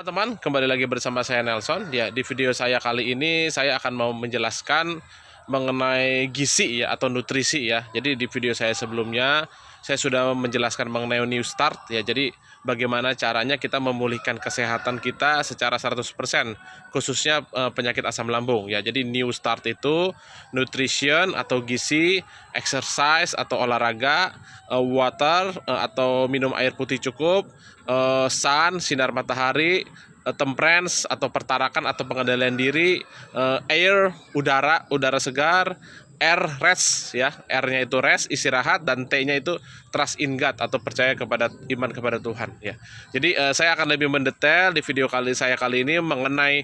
Teman-teman, kembali lagi bersama saya Nelson. Ya, di video saya kali ini saya akan mau menjelaskan mengenai gizi ya atau nutrisi ya. Jadi di video saya sebelumnya saya sudah menjelaskan mengenai New Start ya. Jadi bagaimana caranya kita memulihkan kesehatan kita secara 100% khususnya penyakit asam lambung ya. Jadi New Start itu nutrition atau gizi, exercise atau olahraga, water atau minum air putih cukup, sun sinar matahari, temperance atau pertarakan atau pengendalian diri, air udara segar, R rest ya, R-nya itu rest istirahat, dan T-nya itu trust in God atau percaya kepada iman kepada Tuhan ya. Jadi saya akan lebih mendetail di video kali ini mengenai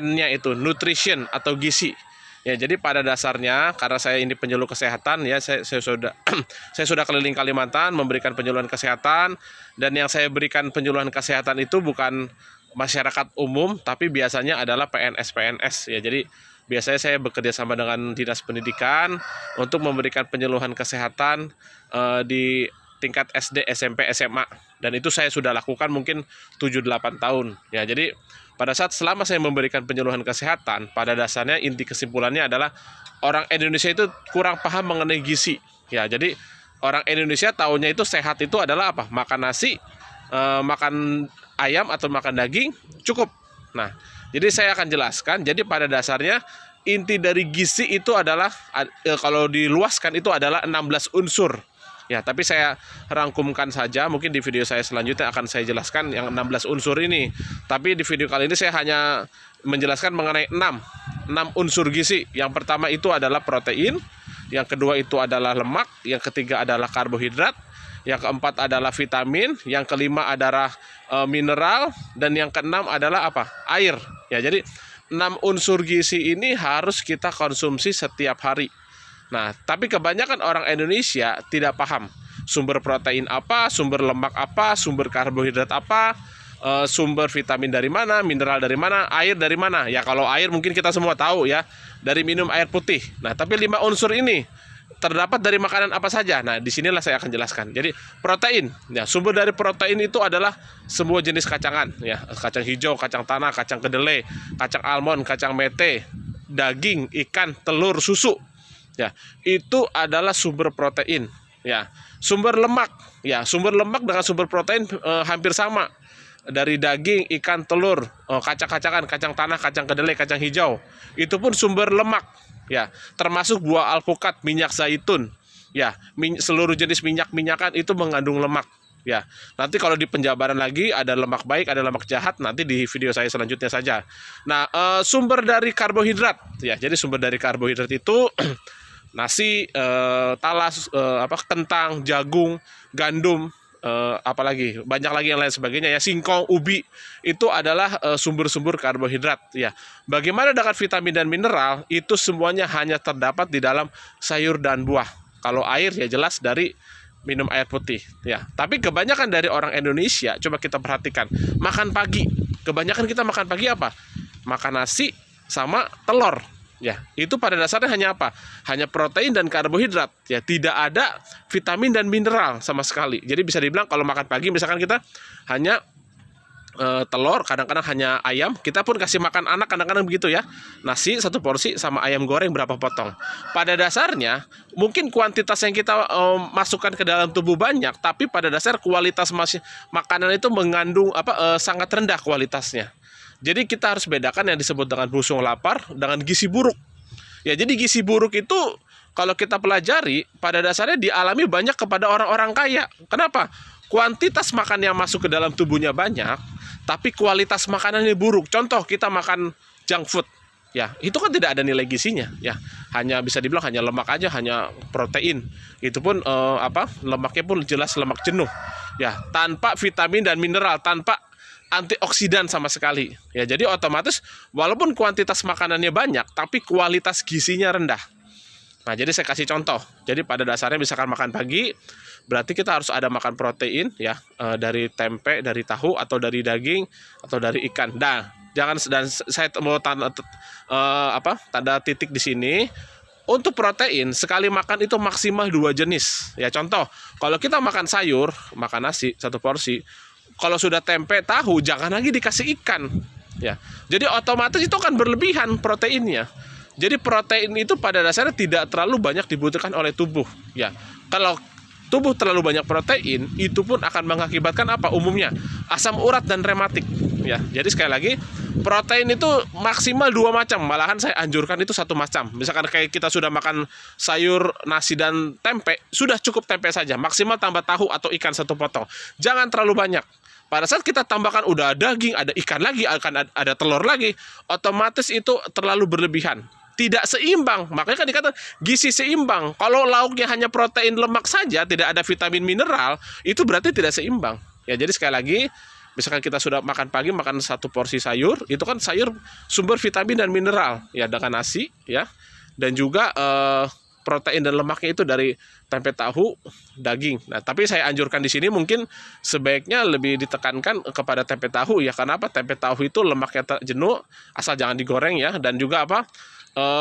N-nya itu nutrition atau gizi. Ya, jadi pada dasarnya karena saya ini penyuluh kesehatan ya, saya sudah saya sudah keliling Kalimantan memberikan penyuluhan kesehatan, dan yang saya berikan penyuluhan kesehatan itu bukan masyarakat umum tapi biasanya adalah PNS ya. Jadi biasanya saya bekerja sama dengan Dinas Pendidikan untuk memberikan penyuluhan kesehatan di tingkat SD, SMP, SMA, dan itu saya sudah lakukan mungkin 7-8 tahun ya. Jadi pada saat selama saya memberikan penyuluhan kesehatan, pada dasarnya inti kesimpulannya adalah orang Indonesia itu kurang paham mengenai gizi ya. Jadi orang Indonesia taunya itu sehat itu adalah apa? Makan nasi, makan ayam atau makan daging cukup. Nah, jadi saya akan jelaskan. Jadi pada dasarnya inti dari gizi itu adalah kalau diluaskan itu adalah 16 unsur. Ya, tapi saya rangkumkan saja, mungkin di video saya selanjutnya akan saya jelaskan yang 16 unsur ini. Tapi di video kali ini saya hanya menjelaskan mengenai 6 unsur gizi. Yang pertama itu adalah protein, yang kedua itu adalah lemak, yang ketiga adalah karbohidrat, yang keempat adalah vitamin, yang kelima adalah mineral, dan yang keenam adalah apa? Air. Ya, jadi 6 unsur gizi ini harus kita konsumsi setiap hari. Nah, tapi kebanyakan orang Indonesia tidak paham sumber protein apa, sumber lemak apa, sumber karbohidrat apa, sumber vitamin dari mana, mineral dari mana, air dari mana. Ya, kalau air mungkin kita semua tahu ya, dari minum air putih. Nah, tapi 5 unsur ini terdapat dari makanan apa saja. Nah, disinilah saya akan jelaskan. Jadi protein, ya, sumber dari protein itu adalah semua jenis kacangan, ya, kacang hijau, kacang tanah, kacang kedelai, kacang almond, kacang mete, daging, ikan, telur, susu. Ya, itu adalah sumber protein. Ya, sumber lemak, ya, sumber lemak dengan sumber protein hampir sama. Dari daging, ikan, telur, kacang-kacangan, kacang tanah, kacang kedelai, kacang hijau. Itu pun sumber lemak. Ya, termasuk buah alpukat, minyak zaitun. Ya, seluruh jenis minyak-minyakan itu mengandung lemak. Ya, nanti kalau di penjabaran lagi ada lemak baik, ada lemak jahat, nanti di video saya selanjutnya saja. Nah, sumber dari karbohidrat, ya, jadi sumber dari karbohidrat itu nasi, talas, kentang, jagung, gandum, apalagi banyak lagi yang lain sebagainya ya, singkong, ubi, itu adalah sumber-sumber karbohidrat ya. Bagaimana dengan vitamin dan mineral? Itu semuanya hanya terdapat di dalam sayur dan buah. Kalau air ya jelas dari minum air putih ya. Tapi kebanyakan dari orang Indonesia, coba kita perhatikan, makan pagi, kebanyakan kita makan pagi apa? Makan nasi sama telur. Ya, itu pada dasarnya hanya apa? Hanya protein dan karbohidrat. Ya, tidak ada vitamin dan mineral sama sekali. Jadi bisa dibilang kalau makan pagi misalkan kita hanya telur, kadang-kadang hanya ayam. Kita pun kasih makan anak kadang-kadang begitu ya. Nasi 1 porsi sama ayam goreng berapa potong. Pada dasarnya mungkin kuantitas yang kita masukkan ke dalam tubuh banyak, tapi pada dasar kualitas makanan itu mengandung sangat rendah kualitasnya. Jadi kita harus bedakan yang disebut dengan busung lapar dengan gizi buruk. Ya, jadi gizi buruk itu kalau kita pelajari pada dasarnya dialami banyak kepada orang-orang kaya. Kenapa? Kuantitas makan yang masuk ke dalam tubuhnya banyak, tapi kualitas makanannya buruk. Contoh, kita makan junk food. Ya, itu kan tidak ada nilai gizinya, ya. Hanya bisa dibilang hanya lemak aja, hanya protein. Itu pun lemaknya pun jelas lemak jenuh. Ya, tanpa vitamin dan mineral, tanpa antioksidan sama sekali. Ya, jadi otomatis walaupun kuantitas makanannya banyak, tapi kualitas gizinya rendah. Nah, jadi saya kasih contoh. Jadi pada dasarnya misalkan makan pagi, berarti kita harus ada makan protein ya, dari tempe, dari tahu atau dari daging atau dari ikan. Nah, dan saya mau tanda titik di sini. Untuk protein sekali makan itu maksimal 2 jenis. Ya, contoh, kalau kita makan sayur, makan nasi 1 porsi, kalau sudah tempe tahu jangan lagi dikasih ikan, ya. Jadi otomatis itu akan berlebihan proteinnya. Jadi protein itu pada dasarnya tidak terlalu banyak dibutuhkan oleh tubuh, ya. Kalau tubuh terlalu banyak protein, itu pun akan mengakibatkan apa? Umumnya asam urat dan rematik, ya. Jadi sekali lagi, protein itu maksimal 2 macam, malahan saya anjurkan itu 1 macam. Misalkan kayak kita sudah makan sayur, nasi dan tempe, sudah cukup tempe saja, maksimal tambah tahu atau ikan 1 potong. Jangan terlalu banyak. Pada saat kita tambahkan udah daging, ada ikan lagi, akan ada telur lagi, otomatis itu terlalu berlebihan. Tidak seimbang, makanya kan dikatakan gizi seimbang. Kalau lauknya hanya protein lemak saja, tidak ada vitamin mineral, itu berarti tidak seimbang. Ya, jadi sekali lagi, misalkan kita sudah makan pagi, makan 1 porsi sayur, itu kan sayur sumber vitamin dan mineral, ya, dengan nasi, ya, dan juga protein dan lemaknya itu dari tempe, tahu, daging. Nah, tapi saya anjurkan di sini mungkin sebaiknya lebih ditekankan kepada tempe tahu, ya. Karena apa? Tempe tahu itu lemaknya jenuh, asal jangan digoreng, ya, dan juga apa?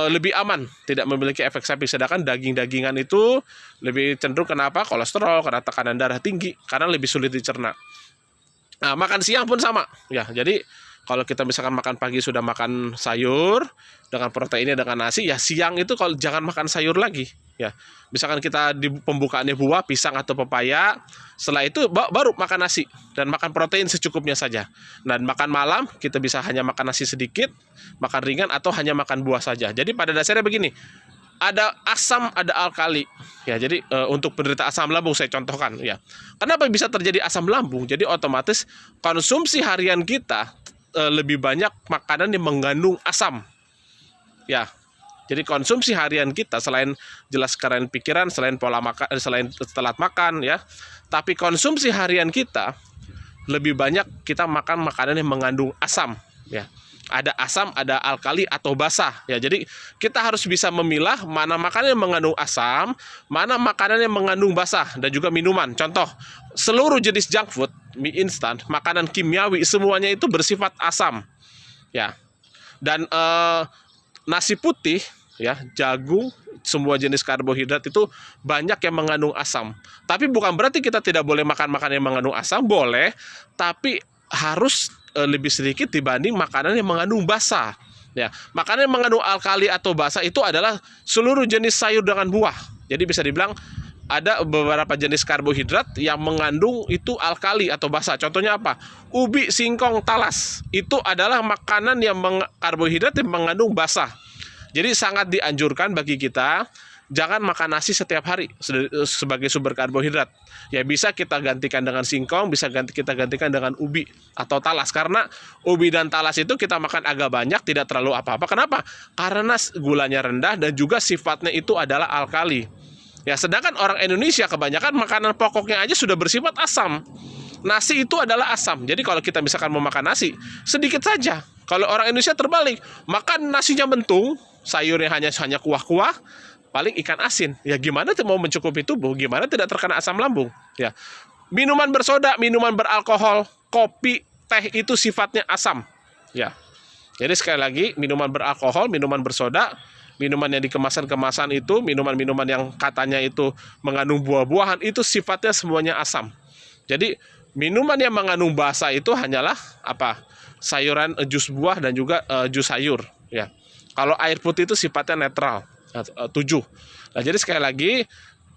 Lebih aman, tidak memiliki efek samping. Sedangkan daging-dagingan itu lebih cenderung kenapa? Kolesterol, karena tekanan darah tinggi, karena lebih sulit dicerna. Nah, makan siang pun sama, ya. Jadi kalau kita misalkan makan pagi sudah makan sayur dengan proteinnya dengan nasi, ya siang itu kalau jangan makan sayur lagi, ya. Misalkan kita di pembukaannya buah, pisang atau pepaya, setelah itu baru makan nasi dan makan protein secukupnya saja. Dan makan malam kita bisa hanya makan nasi sedikit, makan ringan atau hanya makan buah saja. Jadi pada dasarnya begini, ada asam, ada alkali, ya. Jadi untuk penderita asam lambung saya contohkan, ya. Kenapa bisa terjadi asam lambung? Jadi otomatis konsumsi harian kita lebih banyak makanan yang mengandung asam, ya. Jadi konsumsi harian kita selain jelas keren pikiran, selain pola makan, selain telat makan, ya, tapi konsumsi harian kita lebih banyak kita makan makanan yang mengandung asam, ya. Ada asam, ada alkali atau basah, ya. Jadi kita harus bisa memilah mana makanan yang mengandung asam, mana makanan yang mengandung basah, dan juga minuman. Contoh, seluruh jenis junk food, mie instan, makanan kimiawi, semuanya itu bersifat asam, ya. Dan nasi putih, ya, jagung, semua jenis karbohidrat itu banyak yang mengandung asam. Tapi bukan berarti kita tidak boleh makan makanan yang mengandung asam, boleh, tapi harus lebih sedikit dibanding makanan yang mengandung basah, ya. Makanan yang mengandung alkali atau basah itu adalah seluruh jenis sayur dengan buah. Jadi bisa dibilang ada beberapa jenis karbohidrat yang mengandung itu alkali atau basah. Contohnya apa? Ubi, singkong, talas. Itu adalah makanan yang karbohidrat yang mengandung basah. Jadi sangat dianjurkan bagi kita jangan makan nasi setiap hari sebagai sumber karbohidrat. Ya, bisa kita gantikan dengan singkong, bisa kita gantikan dengan ubi atau talas. Karena ubi dan talas itu kita makan agak banyak, tidak terlalu apa-apa. Kenapa? Karena gulanya rendah dan juga sifatnya itu adalah alkali. Ya, sedangkan orang Indonesia kebanyakan makanan pokoknya aja sudah bersifat asam. Nasi itu adalah asam. Jadi kalau kita misalkan mau makan nasi, sedikit saja. Kalau orang Indonesia terbalik, makan nasinya mentung, sayurnya hanya kuah-kuah, paling ikan asin. Ya gimana mau mencukupi tubuh? Gimana tidak terkena asam lambung? Ya. Minuman bersoda, minuman beralkohol, kopi, teh itu sifatnya asam. Ya. Jadi sekali lagi, minuman beralkohol, minuman bersoda, minuman yang di kemasan-kemasan itu, minuman-minuman yang katanya itu mengandung buah-buahan, itu sifatnya semuanya asam. Jadi minuman yang mengandung basa itu hanyalah apa? Sayuran, jus buah dan juga jus sayur, ya. Kalau air putih itu sifatnya netral, 7. Nah, jadi sekali lagi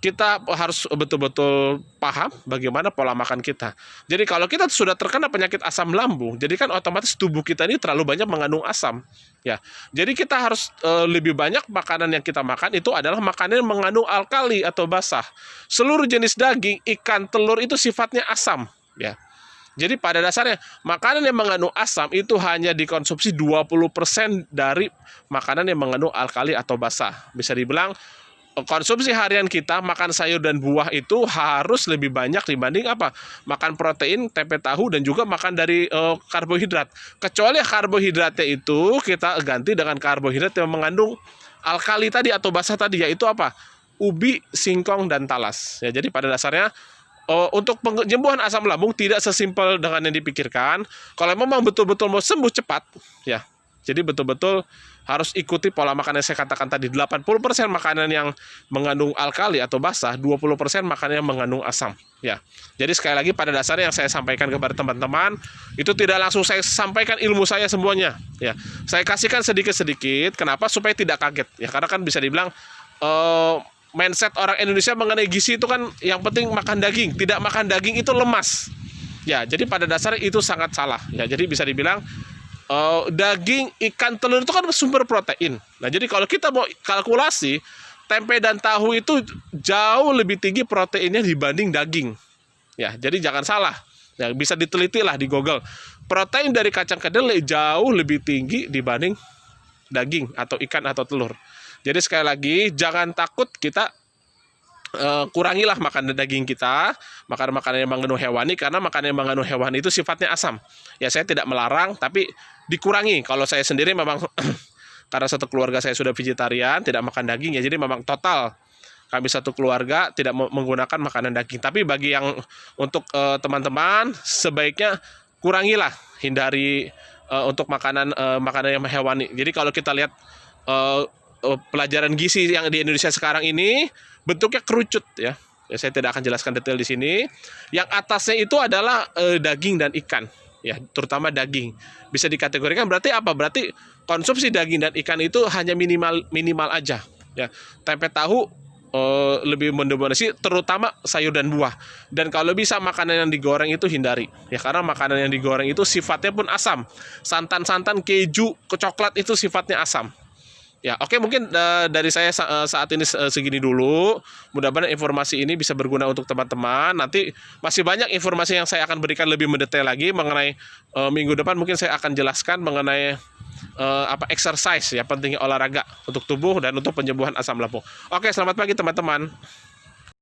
kita harus betul-betul paham bagaimana pola makan kita. Jadi kalau kita sudah terkena penyakit asam lambung, jadi kan otomatis tubuh kita ini terlalu banyak mengandung asam, ya. Jadi kita harus lebih banyak makanan yang kita makan itu adalah makanan yang mengandung alkali atau basah. Seluruh jenis daging, ikan, telur itu sifatnya asam, ya. Jadi pada dasarnya makanan yang mengandung asam itu hanya dikonsumsi 20% dari makanan yang mengandung alkali atau basah. Bisa dibilang konsumsi harian kita makan sayur dan buah itu harus lebih banyak dibanding apa? Makan protein, tempe tahu dan juga makan dari karbohidrat. Kecuali karbohidratnya itu kita ganti dengan karbohidrat yang mengandung alkali tadi atau basah tadi, yaitu apa? Ubi, singkong dan talas. Ya, jadi pada dasarnya untuk penyembuhan asam lambung tidak sesimpel dengan yang dipikirkan. Kalau memang betul-betul mau sembuh cepat, ya, Jadi betul-betul harus ikuti pola makan yang saya katakan tadi. 80% makanan yang mengandung alkali atau basah, 20% makanan yang mengandung asam. Ya. Jadi sekali lagi pada dasarnya yang saya sampaikan kepada teman-teman itu tidak langsung saya sampaikan ilmu saya semuanya. Ya. Saya kasihkan sedikit-sedikit. Kenapa? Supaya tidak kaget. Ya, karena kan bisa dibilang mindset orang Indonesia mengenai gizi itu kan yang penting makan daging. Tidak makan daging itu lemas. Ya, jadi pada dasarnya itu sangat salah. Ya, jadi bisa dibilang daging, ikan, telur itu kan sumber protein. Nah, jadi kalau kita mau kalkulasi, tempe dan tahu itu jauh lebih tinggi proteinnya dibanding daging. Ya, jadi jangan salah. Ya, bisa diteliti lah di Google. Protein dari kacang kedelai jauh lebih tinggi dibanding daging atau ikan atau telur. Jadi sekali lagi jangan takut kita kurangilah makan daging kita, makan makanan yang mengandung hewani, karena makanan yang mengandung hewani itu sifatnya asam. Ya, saya tidak melarang, tapi dikurangi. Kalau saya sendiri memang karena satu keluarga saya sudah vegetarian, tidak makan daging, ya jadi memang total kami satu keluarga tidak menggunakan makanan daging. Tapi bagi yang untuk teman-teman sebaiknya kurangilah, hindari untuk makanan yang hewani. Jadi kalau kita lihat pelajaran gizi yang di Indonesia sekarang ini bentuknya kerucut ya. Saya tidak akan jelaskan detail di sini. Yang atasnya itu adalah daging dan ikan ya, terutama daging. Bisa dikategorikan berarti apa? Berarti konsumsi daging dan ikan itu hanya minimal aja ya. Tempe tahu lebih mendominasi terutama sayur dan buah. Dan kalau bisa makanan yang digoreng itu hindari ya, karena makanan yang digoreng itu sifatnya pun asam. Santan-santan, keju, coklat itu sifatnya asam. Ya, oke, mungkin dari saya saat ini segini dulu. Mudah-mudahan informasi ini bisa berguna untuk teman-teman. Nanti masih banyak informasi yang saya akan berikan lebih mendetail lagi mengenai minggu depan. Mungkin saya akan jelaskan mengenai exercise ya, pentingnya olahraga untuk tubuh dan untuk penyembuhan asam lambung. Oke, selamat pagi teman-teman.